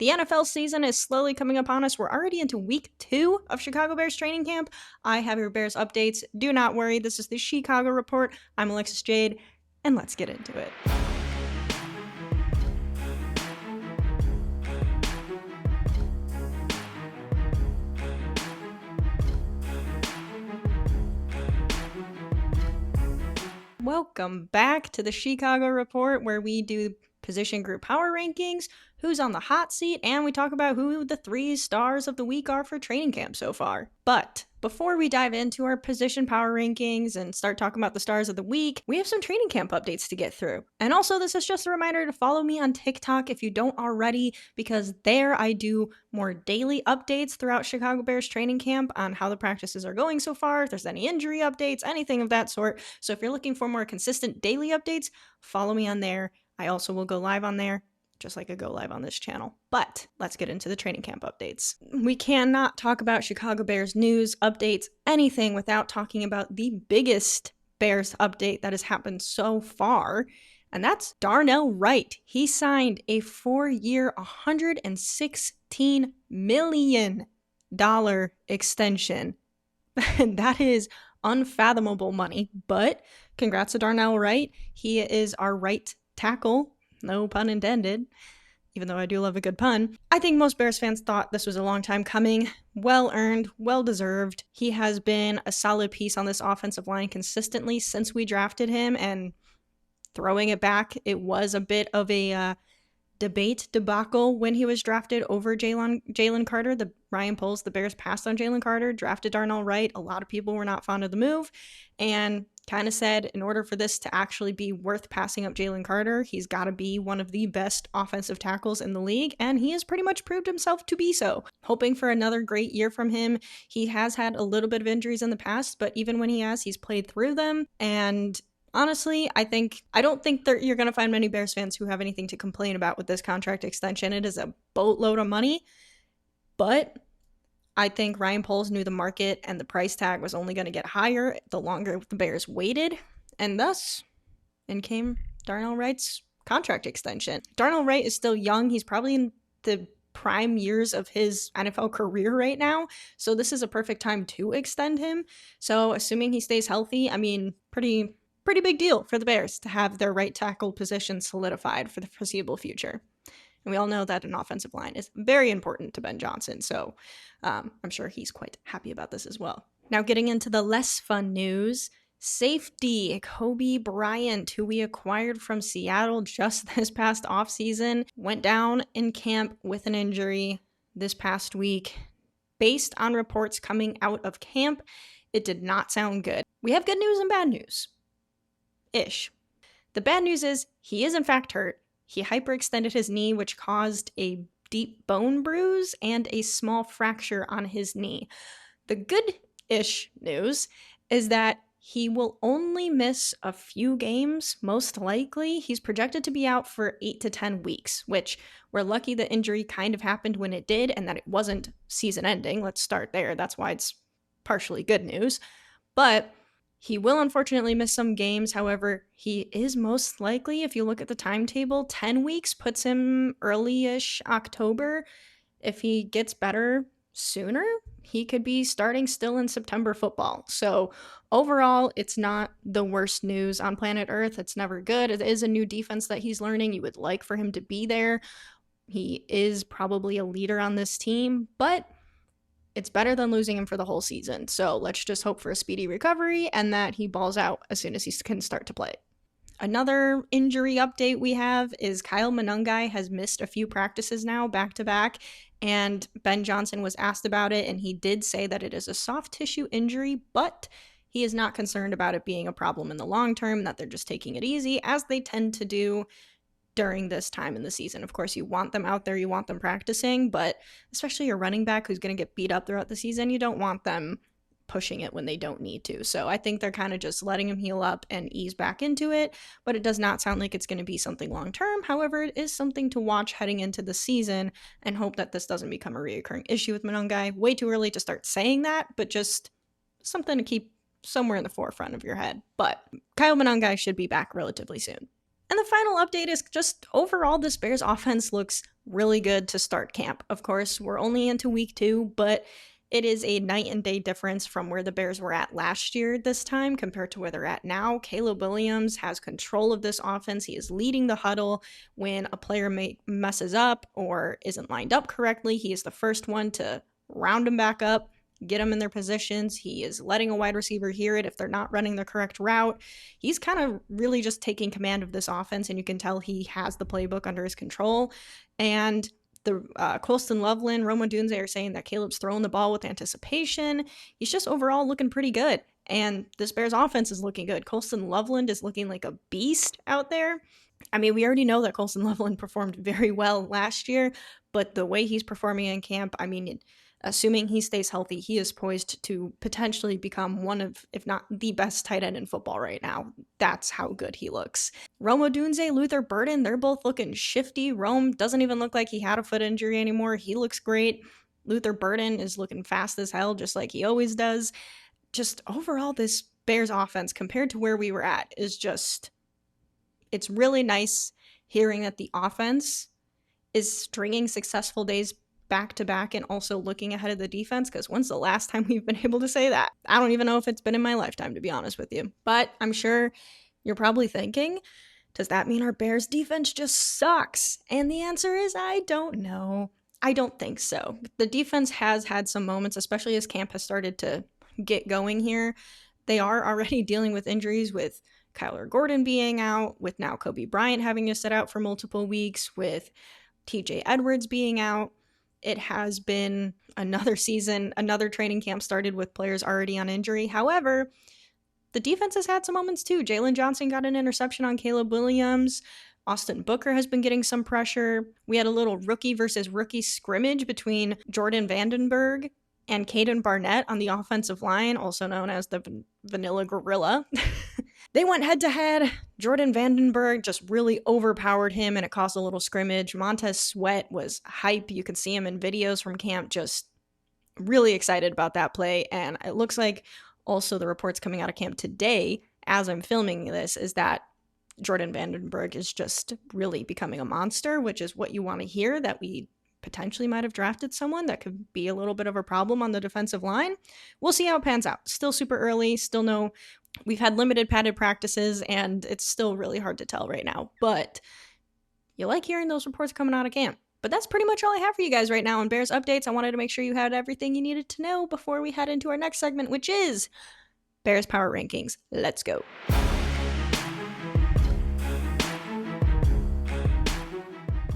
The NFL season is slowly coming upon us. We're already into week 2 of Shecago Bears training camp. I have your Bears updates. Do not worry, this is the Shecago Report. I'm Alexis Jade, and let's get into it. Welcome back to the Shecago Report, where we do position group power rankings, who's on the hot seat, and we talk about who the 3 stars of the week are for training camp so far. But before we dive into our position power rankings and start talking about the stars of the week, we have some training camp updates to get through. And also, this is just a reminder to follow me on TikTok if you don't already, because there I do more daily updates throughout Shecago Bears training camp on how the practices are going so far, if there's any injury updates, anything of that sort. So if you're looking for more consistent daily updates, follow me on there. I also will go live on there, just like I go live on this channel. But let's get into the training camp updates. We cannot talk about Shecago Bears news, updates, anything without talking about the biggest Bears update that has happened so far, and that's Darnell Wright. He signed a 4-year, $116 million extension. That is unfathomable money, but congrats to Darnell Wright. He is our right tackle, no pun intended, even though I do love a good pun. I think most Bears fans thought this was a long time coming. Well earned, well deserved. He has been a solid piece on this offensive line consistently since we drafted him, and throwing it back, it was a bit of a debate debacle when he was drafted over Jalen Carter. Ryan Poles, the Bears passed on Jalen Carter, drafted Darnell Wright. A lot of people were not fond of the move, and kind of said in order for this to actually be worth passing up Jalen Carter, he's got to be one of the best offensive tackles in the league, and he has pretty much proved himself to be so. Hoping for another great year from him. He has had a little bit of injuries in the past, but even when he has, he's played through them, and honestly, I don't think that you're going to find many Bears fans who have anything to complain about with this contract extension. It is a boatload of money, but I think Ryan Poles knew the market and the price tag was only going to get higher the longer the Bears waited, and thus in came Darnell Wright's contract extension. Darnell Wright is still young. He's probably in the prime years of his NFL career right now, so this is a perfect time to extend him. So assuming he stays healthy, I mean, pretty big deal for the Bears to have their right tackle position solidified for the foreseeable future. And we all know that an offensive line is very important to Ben Johnson, so I'm sure he's quite happy about this as well. Now getting into the less fun news, safety Kobe Bryant, who we acquired from Seattle just this past offseason, went down in camp with an injury this past week. Based on reports coming out of camp, it did not sound good. We have good news and bad news. Ish. The bad news is he is in fact hurt. He hyperextended his knee, which caused a deep bone bruise and a small fracture on his knee. The good-ish news is that he will only miss a few games, most likely. He's projected to be out for 8 to 10 weeks, which we're lucky the injury kind of happened when it did and that it wasn't season-ending. Let's start there. That's why it's partially good news. But he will unfortunately miss some games. However, he is most likely, if you look at the timetable, 10 weeks puts him early-ish October. If he gets better sooner, he could be starting still in September football. So overall, it's not the worst news on planet Earth. It's never good. It is a new defense that he's learning. You would like for him to be there. He is probably a leader on this team, but it's better than losing him for the whole season. So let's just hope for a speedy recovery and that he balls out as soon as he can start to play. Another injury update we have is Kyle Monangai has missed a few practices now back to back, and Ben Johnson was asked about it, and he did say that it is a soft tissue injury, but he is not concerned about it being a problem in the long term, that they're just taking it easy, as they tend to do during this time in the season. Of course, you want them out there, you want them practicing, but especially a running back who's going to get beat up throughout the season, you don't want them pushing it when they don't need to. So I think they're kind of just letting him heal up and ease back into it, but it does not sound like it's going to be something long term. However, it is something to watch heading into the season and hope that this doesn't become a reoccurring issue with Monangai. Way too early to start saying that, but just something to keep somewhere in the forefront of your head. But Kyle Monangai should be back relatively soon. And the final update is just overall this Bears offense looks really good to start camp. Of course, we're only into week 2, but it is a night and day difference from where the Bears were at last year this time compared to where they're at now. Caleb Williams has control of this offense. He is leading the huddle. When a player messes up or isn't lined up correctly, he is the first one to round them back up, get them in their positions. He is letting a wide receiver hear it if they're not running the correct route. He's kind of really just taking command of this offense, and you can tell he has the playbook under his control. And the Colston Loveland, Rome Odunze are saying that Caleb's throwing the ball with anticipation. He's just overall looking pretty good. And this Bears offense is looking good. Colston Loveland is looking like a beast out there. I mean, we already know that Colston Loveland performed very well last year, but the way he's performing in camp, I mean, assuming he stays healthy, he is poised to potentially become one of, if not the best tight end in football right now. That's how good he looks. Rome Odunze, Luther Burden, they're both looking shifty. Rome doesn't even look like he had a foot injury anymore. He looks great. Luther Burden is looking fast as hell, just like he always does. Just overall, this Bears offense, compared to where we were at, is just, it's really nice hearing that the offense is stringing successful days back to back and also looking ahead of the defense, because when's the last time we've been able to say that? I don't even know if it's been in my lifetime, to be honest with you. But I'm sure you're probably thinking, does that mean our Bears defense just sucks? And the answer is, I don't know. I don't think so. The defense has had some moments, especially as camp has started to get going here. They are already dealing with injuries, with Kyler Gordon being out, with now Kobe Bryant having to sit out for multiple weeks, with TJ Edwards being out. It has been another season, another training camp started with players already on injury. However, the defense has had some moments too. Jalen Johnson got an interception on Caleb Williams. Austin Booker has been getting some pressure. We had a little rookie versus rookie scrimmage between Jordan Vandenberg and Caden Barnett on the offensive line, also known as the Vanilla Gorilla. They went head-to-head. Jordan Vandenberg just really overpowered him, and it caused a little scrimmage. Montez Sweat was hype. You could see him in videos from camp, just really excited about that play. And it looks like also the reports coming out of camp today, as I'm filming this, is that Jordan Vandenberg is just really becoming a monster, which is what you want to hear, that we potentially might have drafted someone that could be a little bit of a problem on the defensive line. We'll see how it pans out. Still super early, still no, we've had limited padded practices, and it's still really hard to tell right now, but you like hearing those reports coming out of camp. But that's pretty much all I have for you guys right now on Bears updates. I wanted to make sure you had everything you needed to know before we head into our next segment, which is Bears Power Rankings. Let's go.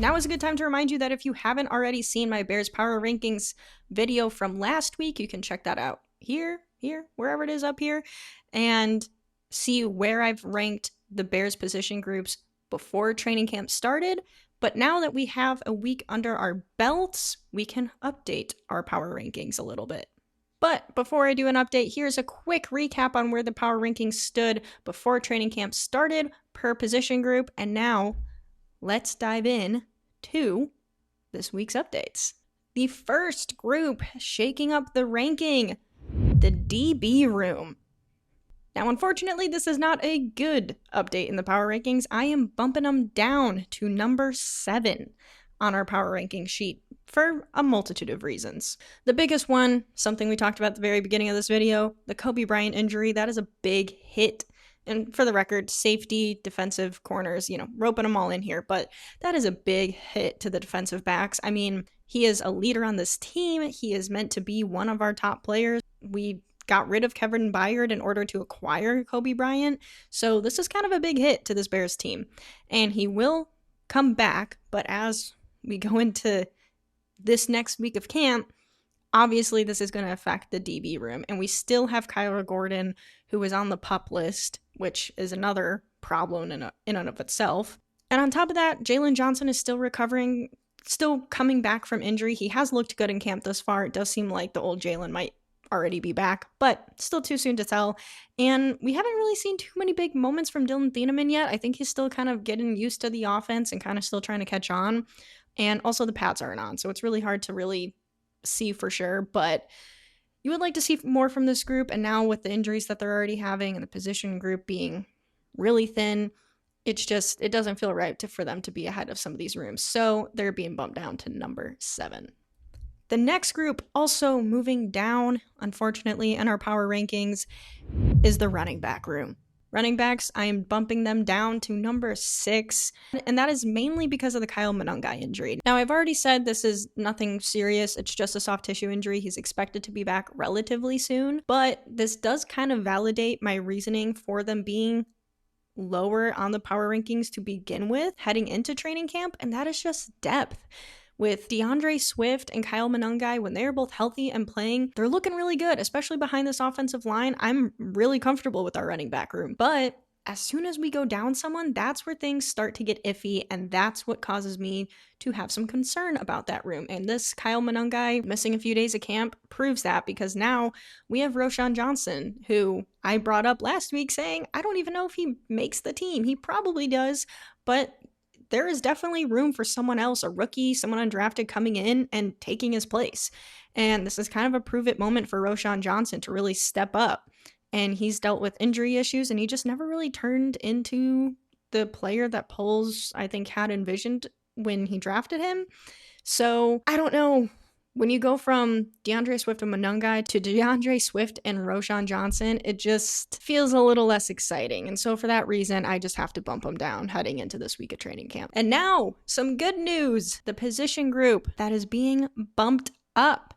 Now is a good time to remind you that if you haven't already seen my Bears Power Rankings video from last week, you can check that out here, wherever it is up here, and see where I've ranked the Bears position groups before training camp started. But now that we have a week under our belts, we can update our power rankings a little bit. But before I do an update, here's a quick recap on where the power rankings stood before training camp started per position group. And now let's dive in to this week's updates. The first group shaking up the ranking, the DB room. Now, unfortunately, this is not a good update in the power rankings. I am bumping them down to number 7 on our power ranking sheet for a multitude of reasons. The biggest one, something we talked about at the very beginning of this video, the Kobe Bryant injury. That is a big hit. And for the record, safety, defensive corners, roping them all in here. But that is a big hit to the defensive backs. I mean, he is a leader on this team. He is meant to be one of our top players. We got rid of Kevin Byard in order to acquire Kobe Bryant. So this is kind of a big hit to this Bears team. And he will come back. But as we go into this next week of camp, obviously this is going to affect the DB room. And we still have Kyler Gordon, who is on the PUP list, which is another problem in and of itself. And on top of that, Jalen Johnson is still recovering, still coming back from injury. He has looked good in camp thus far. It does seem like the old Jalen might already be back, but still too soon to tell. And we haven't really seen too many big moments from Dylan Thieneman yet. I think he's still kind of getting used to the offense and kind of still trying to catch on. And also the pads aren't on, so it's really hard to really see for sure, but you would like to see more from this group. And now with the injuries that they're already having and the position group being really thin, it doesn't feel right for them to be ahead of some of these rooms. So they're being bumped down to number 7. The next group also moving down, unfortunately, in our power rankings is the running back room. Running backs, I am bumping them down to number 6, and that is mainly because of the Kyle Monangai injury. Now, I've already said this is nothing serious, it's just a soft tissue injury. He's expected to be back relatively soon, but this does kind of validate my reasoning for them being lower on the power rankings to begin with heading into training camp, and that is just depth. With DeAndre Swift and Kyle Monangai, when they're both healthy and playing, they're looking really good, especially behind this offensive line. I'm really comfortable with our running back room. But as soon as we go down someone, that's where things start to get iffy, and that's what causes me to have some concern about that room. And this Kyle Monangai missing a few days of camp proves that, because now we have Roschon Johnson, who I brought up last week saying, I don't even know if he makes the team. He probably does, but there is definitely room for someone else, a rookie, someone undrafted coming in and taking his place. And this is kind of a prove it moment for Roschon Johnson to really step up. And he's dealt with injury issues, and he just never really turned into the player that Poles, I think, had envisioned when he drafted him. So I don't know. When you go from DeAndre Swift and Monangai to DeAndre Swift and Roschon Johnson, it just feels a little less exciting. And so for that reason, I just have to bump them down heading into this week of training camp. And now, some good news. The position group that is being bumped up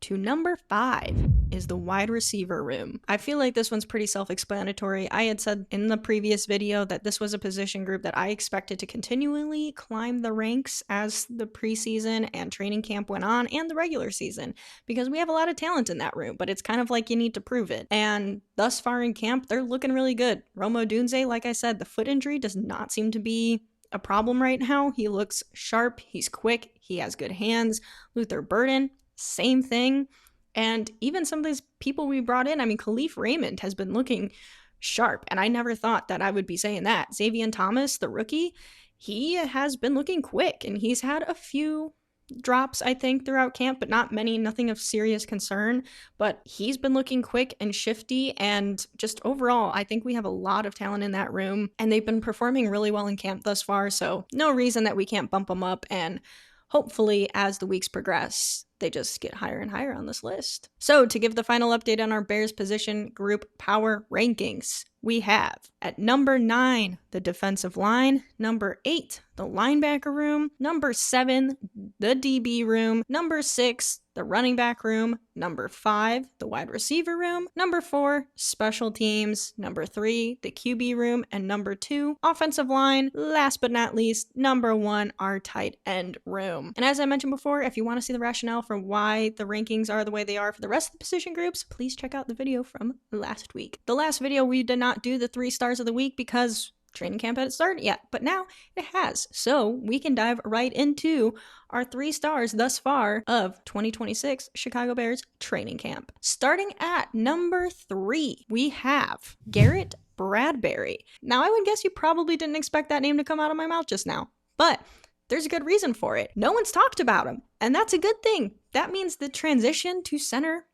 to number 5 is the wide receiver room. I feel like this one's pretty self-explanatory. I had said in the previous video that this was a position group that I expected to continually climb the ranks as the preseason and training camp went on, and the regular season, because we have a lot of talent in that room, but it's kind of like you need to prove it. And thus far in camp, they're looking really good. Rome Odunze, like I said, the foot injury does not seem to be a problem right now. He looks sharp, he's quick, he has good hands. Luther Burden, same thing. And even some of these people we brought in, I mean, Khalif Raymond has been looking sharp, and I never thought that I would be saying that. Xavier Thomas, the rookie, he has been looking quick, and he's had a few drops, I think, throughout camp, but not many, nothing of serious concern. But he's been looking quick and shifty, and just overall, I think we have a lot of talent in that room, and they've been performing really well in camp thus far, so no reason that we can't bump them up, and hopefully, as the weeks progress, they just get higher and higher on this list. So, to give the final update on our Bears position group power rankings, we have at number 9, the defensive line, number 8, the linebacker room, number 7, the DB room, number 6, the running back room, number 5, the wide receiver room, number 4, special teams, number 3, the QB room, and number 2, offensive line. Last but not least, number 1, our tight end room. And as I mentioned before, if you want to see the rationale for why the rankings are the way they are for the rest of the position groups, please check out the video from last week. The last video, we did not do the 3 stars of the week because training camp hadn't started yet, but now it has. So we can dive right into our 3 stars thus far of 2026 Chicago Bears training camp. Starting at number 3, we have Garrett Bradbury. Now, I would guess you probably didn't expect that name to come out of my mouth just now, but there's a good reason for it. No one's talked about him, and that's a good thing. That means the transition to center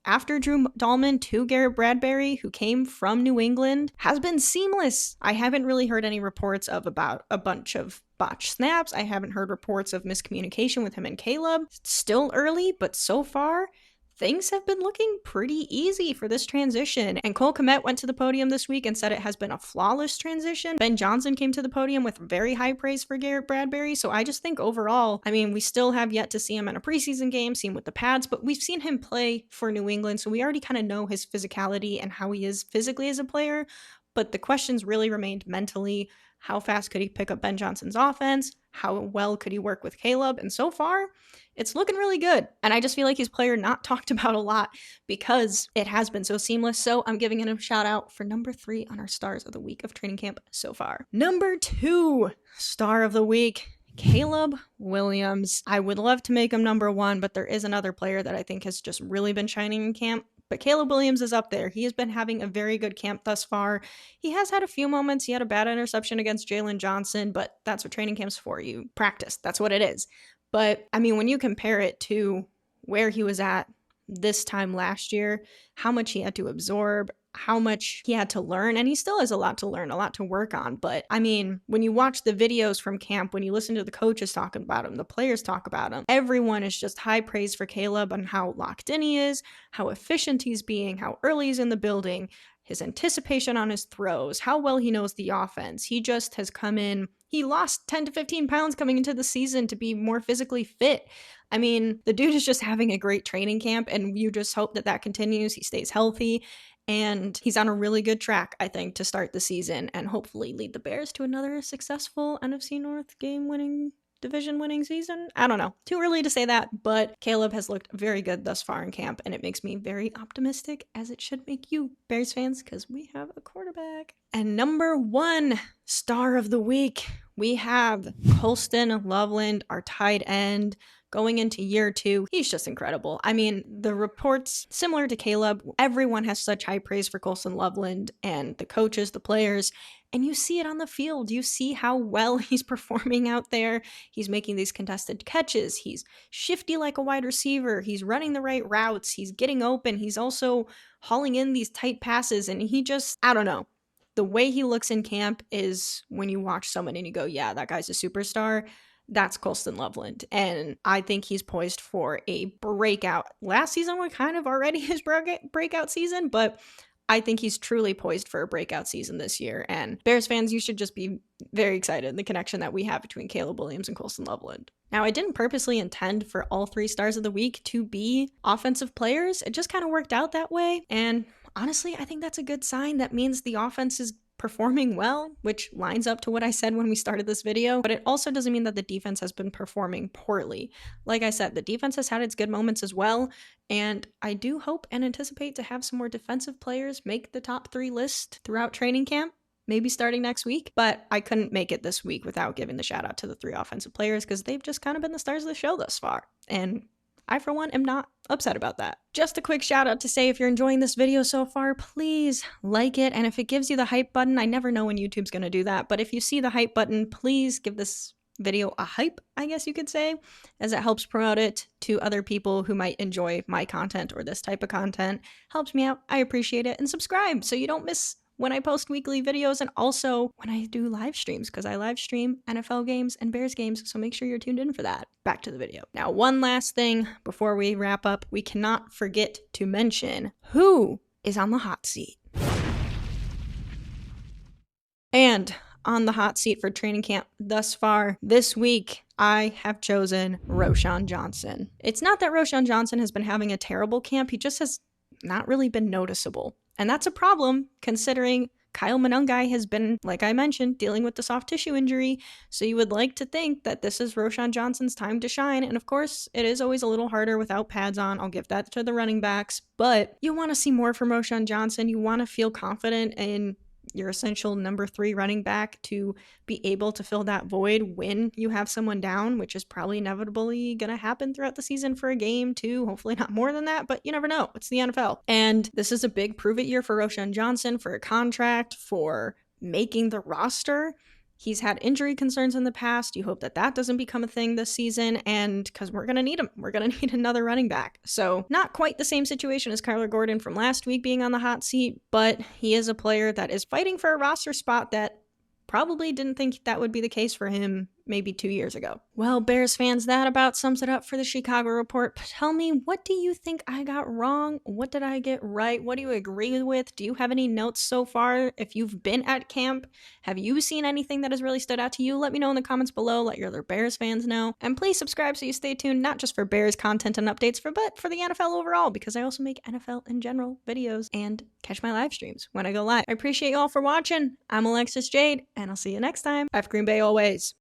after Drew Dahlman to Garrett Bradbury, who came from New England, has been seamless. I haven't really heard any reports of about a bunch of botched snaps. I haven't heard reports of miscommunication with him and Caleb. It's still early, but so far, things have been looking pretty easy for this transition. And Cole Kmet went to the podium this week and said it has been a flawless transition. Ben Johnson came to the podium with very high praise for Garrett Bradbury. So I just think overall, I mean, we still have yet to see him in a preseason game, seen with the pads, but we've seen him play for New England. So we already kind of know his physicality and how he is physically as a player. But the questions really remained mentally. How fast could he pick up Ben Johnson's offense? How well could he work with Caleb? And so far, it's looking really good. And I just feel like he's a player not talked about a lot because it has been so seamless. So I'm giving him a shout out for number 3 on our stars of the week of training camp so far. Number 2 star of the week, Caleb Williams. I would love to make him number 1, but there is another player that I think has just really been shining in camp. But Caleb Williams is up there. He has been having a very good camp thus far. He has had a few moments. He had a bad interception against Jalen Johnson, but that's what training camp's for. You practice. That's what it is. But, I mean, when you compare it to where he was at this time last year, how much he had to absorb, how much he had to learn, and he still has a lot to learn, a lot to work on. But I mean, when you watch the videos from camp, when you listen to the coaches talk about him, the players talk about him, everyone is just high praise for Caleb on how locked in he is, how efficient he's being, how early he's in the building, his anticipation on his throws, how well he knows the offense. He just has come in. He lost 10 to 15 pounds coming into the season to be more physically fit. I mean, the dude is just having a great training camp, and you just hope that that continues. He stays healthy, and he's on a really good track, I think, to start the season and hopefully lead the Bears to another successful NFC North division-winning season. I don't know. Too early to say that, but Caleb has looked very good thus far in camp, and it makes me very optimistic, as it should make you, Bears fans, because we have a quarterback. And number 1 star of the week, we have Colston Loveland, our tight end. Going into year 2, he's just incredible. I mean, the reports, similar to Caleb, everyone has such high praise for Colston Loveland, and the coaches, the players, and you see it on the field. You see how well he's performing out there. He's making these contested catches. He's shifty like a wide receiver. He's running the right routes. He's getting open. He's also hauling in these tight passes, and he just, I don't know. The way he looks in camp is when you watch someone and you go, yeah, that guy's a superstar. That's Colston Loveland, and I think he's poised for a breakout. Last season was kind of already his breakout season, but I think he's truly poised for a breakout season this year, and Bears fans, you should just be very excited, the connection that we have between Caleb Williams and Colston Loveland. Now, I didn't purposely intend for all 3 stars of the week to be offensive players. It just kind of worked out that way, and honestly, I think that's a good sign. That means the offense is performing well, which lines up to what I said when we started this video, but it also doesn't mean that the defense has been performing poorly. Like I said, the defense has had its good moments as well, and I do hope and anticipate to have some more defensive players make the top 3 list throughout training camp, maybe starting next week, but I couldn't make it this week without giving the shout out to the 3 offensive players because they've just kind of been the stars of the show thus far, and I, for one, am not upset about that. Just a quick shout out to say if you're enjoying this video so far, please like it. And if it gives you the hype button, I never know when YouTube's going to do that, but if you see the hype button, please give this video a hype, I guess you could say, as it helps promote it to other people who might enjoy my content or this type of content. Helps me out. I appreciate it. And subscribe so you don't miss when I post weekly videos and also when I do live streams, because I live stream NFL games and Bears games, so make sure you're tuned in for that. Back to the video. Now, one last thing before we wrap up, we cannot forget to mention who is on the hot seat. And on the hot seat for training camp thus far this week, I have chosen Roschon Johnson. It's not that Roschon Johnson has been having a terrible camp, he just has not really been noticeable. And that's a problem considering Kyle Monangai has been, like I mentioned, dealing with the soft tissue injury. So you would like to think that this is Roschon Johnson's time to shine. And of course, it is always a little harder without pads on. I'll give that to the running backs. But you want to see more from Roschon Johnson. You want to feel confident in your essential number 3 running back to be able to fill that void when you have someone down, which is probably inevitably going to happen throughout the season for a game, 2, hopefully not more than that, but you never know. It's the NFL. And this is a big prove-it year for Roschon Johnson, for a contract, for making the roster. He's had injury concerns in the past. You hope that that doesn't become a thing this season, and because we're going to need him. We're going to need another running back. So not quite the same situation as Kyler Gordon from last week being on the hot seat, but he is a player that is fighting for a roster spot that probably didn't think that would be the case for him maybe 2 years ago. Well, Bears fans, that about sums it up for the Shecago Report. Tell me, what do you think I got wrong? What did I get right? What do you agree with? Do you have any notes so far? If you've been at camp, have you seen anything that has really stood out to you? Let me know in the comments below. Let your other Bears fans know. And please subscribe so you stay tuned, not just for Bears content and updates, but for the NFL overall, because I also make NFL in general videos and catch my live streams when I go live. I appreciate you all for watching. I'm Alexis Jade, and I'll see you next time. F Green Bay always.